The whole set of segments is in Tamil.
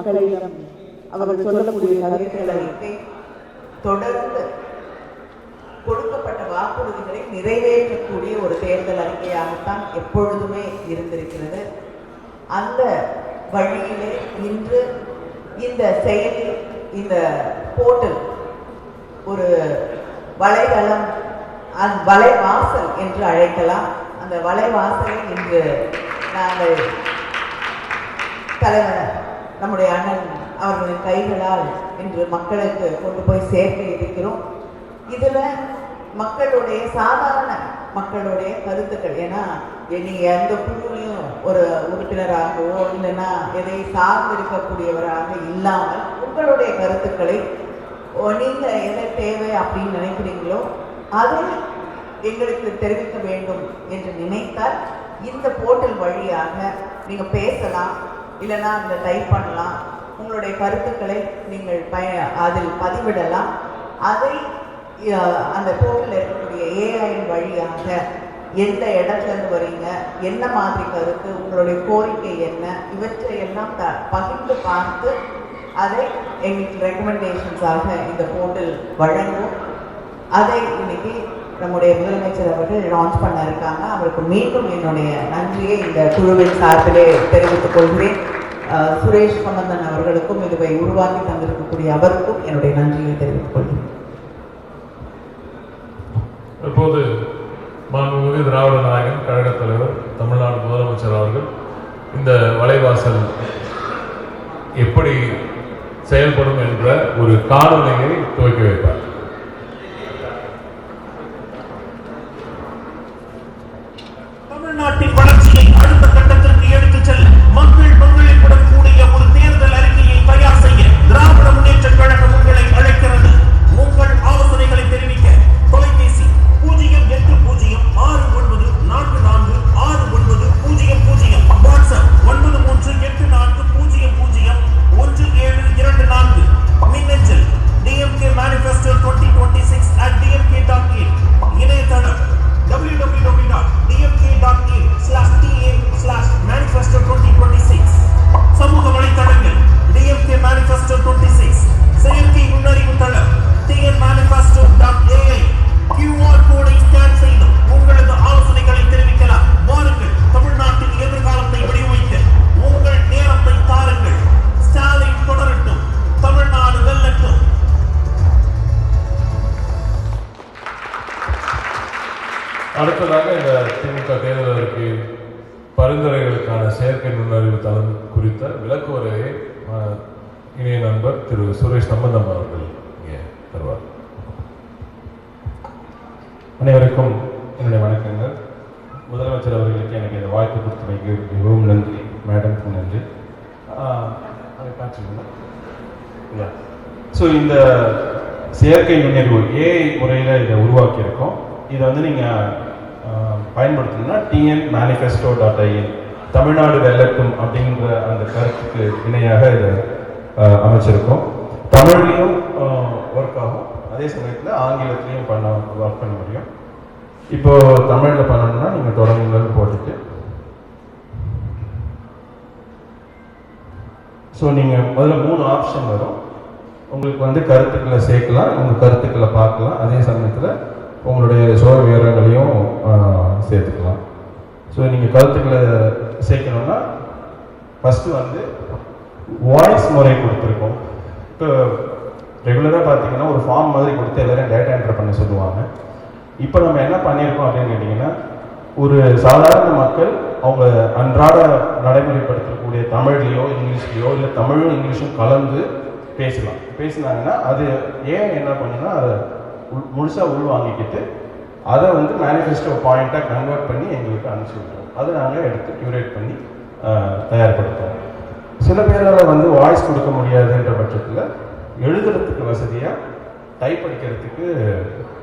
மக்களிடம் அவர்கள் சொல்லக்கூடிய கருத்துக்களை தொடர்ந்து கொடுக்கப்பட்ட வாக்குறுதிகளை நிறைவேற்றக்கூடிய ஒரு தேர்தல் அறிக்கையாகத்தான் எப்பொழுதுமே இருந்திருக்கிறது. அந்த வழியிலே இன்று இந்த செயலி, இந்த போர்ட்டல் ஒரு வலைதளம், வலைவாசல் என்று அழைக்கலாம். அந்த வலைவாசலை இன்று நாங்கள் தலைவர் நம்முடைய அண்ணன் அவர்களின் கைகளால் இன்று மக்களுக்கு கொண்டு போய் சேர்க்க இருக்கிறோம். இதில் மக்களுடைய சாதாரண மக்களுடைய கருத்துக்கள், ஏன்னா நீங்கள் எந்த குழுவிலையும் ஒரு உறுப்பினராகவோ இல்லைன்னா எதை சார்ந்திருக்கக்கூடியவராக இல்லாமல் உங்களுடைய கருத்துக்களை நீங்கள் எதை தேவை அப்படின்னு நினைக்கிறீங்களோ அதை எங்களுக்கு தெரிவிக்க வேண்டும் என்று நினைத்தால் இந்த போர்ட்டல் வழியாக நீங்கள் பேசலாம், இல்லைன்னா அதில் டைப் பண்ணலாம். உங்களுடைய கருத்துக்களை நீங்கள் அதில் பதிவிடலாம். அதை அந்த போர்ட்டலில் இருக்கக்கூடிய ஏஐயின் வழியாக எந்த இடத்துலேருந்து வரீங்க, என்ன மாதிரி கருத்து, உங்களுடைய கோரிக்கை என்ன, இவற்றை எல்லாம் பகிர்ந்து பார்த்து அதை எங்களுக்கு ரெக்கமெண்டேஷன்ஸாக இந்த போர்ட்டல் வழங்கும். அதை இன்னைக்கு நம்முடைய முதலமைச்சர் அவர்கள் லான்ச் பண்ண இருக்காங்க. அவருக்கு மீண்டும் என்னுடைய நன்றியை இந்த குழுவின் சார்பிலே தெரிவித்துக் கொள்கிறேன். சுரேஷ் சம்பந்தன் அவர்களுக்கும் இதுவை உருவாக்கி தந்திருக்கக்கூடிய அவருக்கும் என்னுடைய நன்றியை தெரிவித்துக் கொள்கிறேன். இப்போது மாண்புமிகு திராவிட நாயகன் கழக தலைவர் தமிழ்நாடு முதலமைச்சர் அவர்கள் இந்த வலைவாசல் எப்படி செயல்படும் என்ற ஒரு காணொலியை துவக்கி வைப்பார். தமிழ்நாட்டின் வளர்ச்சியை அடுத்த கட்டத்திற்கு எடுத்துச் செல்ல மக்கள் பங்களிப்புடன் கூடிய ஒரு தேர்தல் அறிக்கையை தயார் செய்ய திராவிட முன்னேற்ற கழகம் உங்களை அழைக்கிறது. உங்கள் ஆலோசனைகளை தெரிவிக்க தொலைபேசி 08694469000, வாட்ஸ்அப் 9384001724, மின்னஞ்சல் dmkmanifesto2026@dmk.in, இணையதளம் www.dmk.in/ta/manifesto2026, சமூக வலைத்தளங்கள் DMK Manifesto 26, செயற்கை நுண்ணறிவு தளம் tnmanifesto.ai, QR கோடை ஸ்கேன் செய்து உங்களது ஆலோசனைகளை தெரிவிக்கலாம். வாருங்கள், தமிழ்நாட்டின் எதிர்காலத்தை வடிவமைக்க உங்கள் நேரத்தை தாருங்கள். ஸ்டாலின் தொடரட்டும், தமிழ்நாடு வெல்லட்டும். அடுத்ததாக இந்த திமுக தேர்தல் அறிக்கை பரிந்துரைகளுக்கான செயற்கை நுண்ணறிவு தளம் குறித்த விளக்குவரையை இணைய நண்பர் திரு சுரேஷ் சம்பந்தம் அவர்கள் இங்கே தருவார். அனைவருக்கும் என்னுடைய வணக்கங்கள். முதலமைச்சர் அவர்களுக்கு எனக்கு இந்த வாய்ப்பு கொடுத்தமைக்கு மிகவும் நன்றி. மேடம்க்கு நன்றி. ஸோ இந்த செயற்கை நுண்ணறிவு ஏஐ முறையில் இதை உருவாக்கியிருக்கோம். இதை வந்து நீங்கள் பயன்படுத்தணும்னா tnmanifesto.in, தமிழ்நாடு வெல்லட்டும் அப்படின்ற அந்த கருத்துக்கு இணையாக இதை அமைச்சிருக்கோம். தமிழ்லையும் ஒர்க் ஆகும், அதே சமயத்தில் ஆங்கிலத்திலையும் ஒர்க் பண்ண முடியும். இப்போ தமிழில் பண்ணணும்னா நீங்கள் தொடங்குங்கன்னு போட்டுட்டு, ஸோ நீங்கள் முதல்ல 3 ஆப்ஷன் வரும். உங்களுக்கு வந்து கருத்துக்களை சேர்க்கலாம், உங்கள் கருத்துக்களை பார்க்கலாம், அதே சமயத்தில் உங்களுடைய சுய விவரங்களையும் சேர்த்துக்கலாம். ஸோ நீங்கள் கருத்துக்களை சேர்க்கணும்னா ஃபஸ்ட்டு வந்து வாய்ஸ் முறை கொடுத்துருக்கோம். இப்போ ரெகுலராக பார்த்தீங்கன்னா ஒரு ஃபார்ம் மாதிரி கொடுத்து எல்லோரும் டேட்டா என்ட்ரு பண்ண சொல்லுவாங்க. இப்போ நம்ம என்ன பண்ணியிருக்கோம் அப்படின்னு கேட்டிங்கன்னா, ஒரு சாதாரண மக்கள் அவங்க அன்றாட நடைமுறைப்படுத்தக்கூடிய தமிழ்லையோ இங்கிலீஷ்லையோ இல்லை தமிழும் இங்கிலீஷும் கலந்து பேசினாங்கன்னா அது ஏன் என்ன பண்ணுன்னா அதை முழுசாக உள்வாங்கிக்கிட்டு அதை வந்து மேனிஃபெஸ்டோ பாயிண்ட்டாக கன்வெர்ட் பண்ணி எங்களுக்கு அனுப்பிச்சி விட்டுருவோம். அதை நாங்கள் எடுத்து க்யூரேட் பண்ணி தயார்படுத்துவோம். சில பேரால் வந்து வாய்ஸ் கொடுக்க முடியாதுன்ற பட்சத்தில் எழுதுறதுக்கு வசதியாக, டைப் அடிக்கிறதுக்கு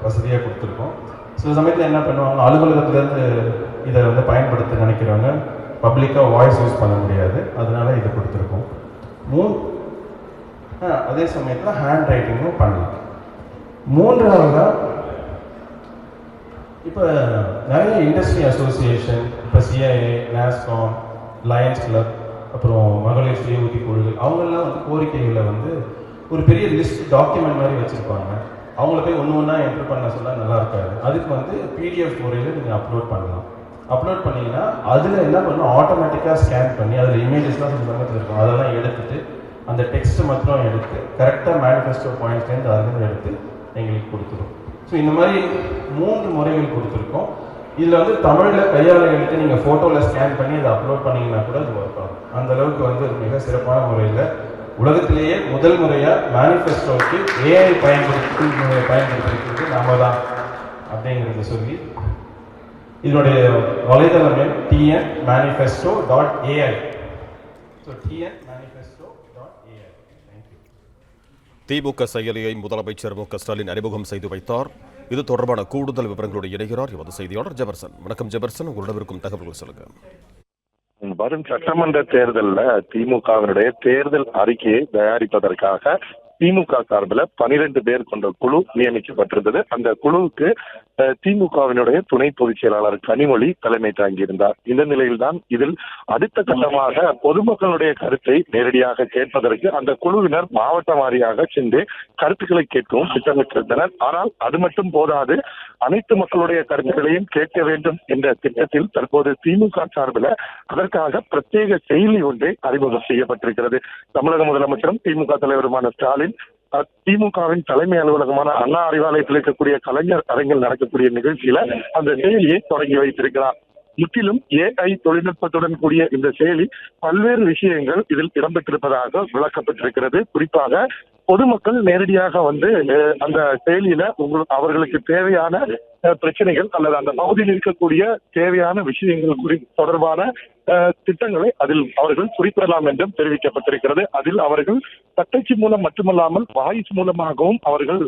வசதியாக கொடுத்துருக்கோம். சில சமயத்தில் என்ன பண்ணுவாங்க, அலுவலகத்துலேருந்து இதை வந்து பயன்படுத்த நினைக்கிறவங்க பப்ளிக்காக வாய்ஸ் யூஸ் பண்ண முடியாது, அதனால இதை கொடுத்துருக்கோம். அதே சமயத்தில் ஹேண்ட் ரைட்டிங்கும் பண்ணலாம். மூன்றாவதாக இப்போ நிறைய இண்டஸ்ட்ரி அசோசியேஷன், இப்போ சிஐஏ, நாஸ்காம், லயன்ஸ் கிளப், அப்புறம் மகளிர் சுய உதவி குழுக்கள், அவங்கெல்லாம் வந்து கோரிக்கைகளை வந்து ஒரு பெரிய லிஸ்ட் டாக்குமெண்ட் மாதிரி வச்சுருப்பாங்க. அவங்கள போய் ஒன்று ஒன்றா என்ட்ரு பண்ண சொன்னால் நல்லா இருக்காது. அதுக்கு வந்து பிடிஎஃப் முறையில் நீங்கள் அப்லோட் பண்ணலாம். அப்லோட் பண்ணிங்கன்னா அதில் என்ன பண்ணணும், ஆட்டோமேட்டிக்காக ஸ்கேன் பண்ணி அதில் இமேஜஸ்லாம் கொஞ்சம் சமயத்தில் இருக்கும், அதெல்லாம் எடுத்துகிட்டு அந்த டெக்ஸ்ட் மாத்திரம் எடுத்து கரெக்டாக மேனிஃபெஸ்டோ பாயிண்ட்ஸ்லேருந்து அதுலேருந்து எடுத்து எங்களுக்கு கொடுத்துரும். ஸோ இந்த மாதிரி 3 முறைகள் கொடுத்துருக்கோம். இதில் வந்து தமிழில் கையாள எழுத்து நீங்கள் ஃபோட்டோவில் ஸ்கேன் பண்ணி அதை அப்லோட் பண்ணிங்கன்னா கூட அது ஒர்க் ஆகும். அந்த அளவுக்கு வந்து மிக சிறப்பான முறையில் உலகத்திலேயே முதல் முறையாக மேனிஃபெஸ்டோவுக்கு ஏஐ பயன்படுத்திருக்கிறது நாம தான் அப்படிங்கிறத சொல்லி இதனுடைய வலைதளம் tnmanifesto.ai. So tnmanifesto.ai. தேங்க்யூ. திமுக செயலியை முதலமைச்சர் மு.க. ஸ்டாலின் அறிமுகம் செய்து வைத்தார். இது தொடர்பான கூடுதல் விவரங்களோடு இணைகிறார் எமது செய்தியாளர் ஜெபர்சன். வணக்கம் ஜெபர்சன், உங்களிடம் இருக்கும் தகவல்கள் சொல்லுங்க. வரும் சட்டமன்ற தேர்தலில் திமுகவினுடைய தேர்தல் அறிக்கையை தயாரிப்பதற்காக திமுக சார்பில் 12 பேர் கொண்ட குழு நியமிக்கப்பட்டிருந்தது. அந்த குழுவுக்கு திமுகவினுடைய துணை பொதுச் செயலாளர் கனிமொழி தலைமை தாங்கியிருந்தார். இந்த நிலையில்தான் இதில் அடுத்த கட்டமாக பொதுமக்களுடைய கருத்தை நேரடியாக கேட்பதற்கு அந்த குழுவினர் மாவட்ட வாரியாக சென்று கருத்துக்களை கேட்கவும் திட்டமிட்டிருந்தனர். ஆனால் அது மட்டும் போதாது, அனைத்து மக்களுடைய கருத்துக்களையும் கேட்க வேண்டும் என்ற திட்டத்தில் தற்போது திமுக சார்பில் அதற்காக பிரத்யேக செயலி ஒன்றை அறிமுகம் செய்யப்பட்டிருக்கிறது. தமிழக முதலமைச்சரும் திமுக தலைவருமான ஸ்டாலின் திமுகவின் தலைமை அலுவலகமான அண்ணா அறிவாலயத்தில் இருக்கக்கூடிய கலைஞர் அரங்கில் நடக்கக்கூடிய நிகழ்ச்சியில அந்த செயலியை தொடங்கி வைத்திருக்கிறார். முற்றிலும் ஏஐ தொழில்நுட்பத்துடன் கூடிய இந்த செயலி பல்வேறு விஷயங்கள் இதில் இடம்பெற்றிருப்பதாக விளக்கப்பட்டிருக்கிறது. குறிப்பாக பொதுமக்கள் நேரடியாக வந்து அந்த செயலியில அவர்களுக்கு தேவையான பிரச்சனைகள் அல்லது அந்த பகுதியில் இருக்கக்கூடிய தேவையான விஷயங்கள் தொடர்பான திட்டங்களை அதில் அவர்கள் குறிப்பிடலாம் என்றும் தெரிவிக்கப்பட்டிருக்கிறது. அதில் அவர்கள் தட்டச்சு மூலம் மட்டுமல்லாமல் வாய்ஸ் மூலமாகவும் அவர்கள்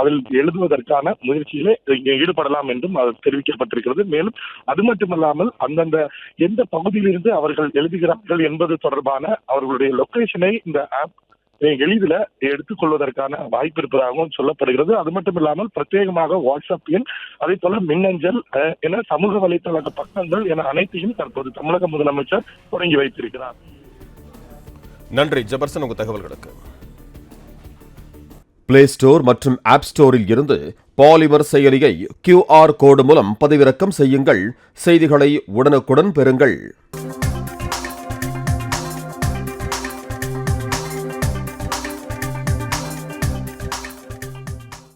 அதில் எழுதுவதற்கான முயற்சியிலே ஈடுபடலாம் என்றும் தெரிவிக்கப்பட்டிருக்கிறது. மேலும் அது மட்டுமல்லாமல் அந்தந்த எந்த பகுதியிலிருந்து அவர்கள் எழுதுகிறார்கள் என்பது தொடர்பான அவர்களுடைய லொகேஷனை இந்த ஆப் எளிதில் எடுத்துக்கொள்வதற்கான வாய்ப்பு இருப்பதாகவும் சொல்லப்படுகிறது. அது மட்டும் இல்லாமல் பிரத்யேகமாக வாட்ஸ்அப் எண், அதே போல மின்னஞ்சல் என சமூக வலைதள பக்கங்கள் என அனைத்தையும் தற்போது தமிழக முதலமைச்சர் தொடங்கி வைத்திருக்கிறார். நன்றி ஜெபர்சன், உங்க தகவல்களுக்கு. பிளே ஸ்டோர் மற்றும் ஆப் ஸ்டோரில் இருந்து பாலிமர் செயலியை QR கோடு மூலம் பதிவிறக்கம் செய்யுங்கள். செய்திகளை உடனுக்குடன் பெறுங்கள்.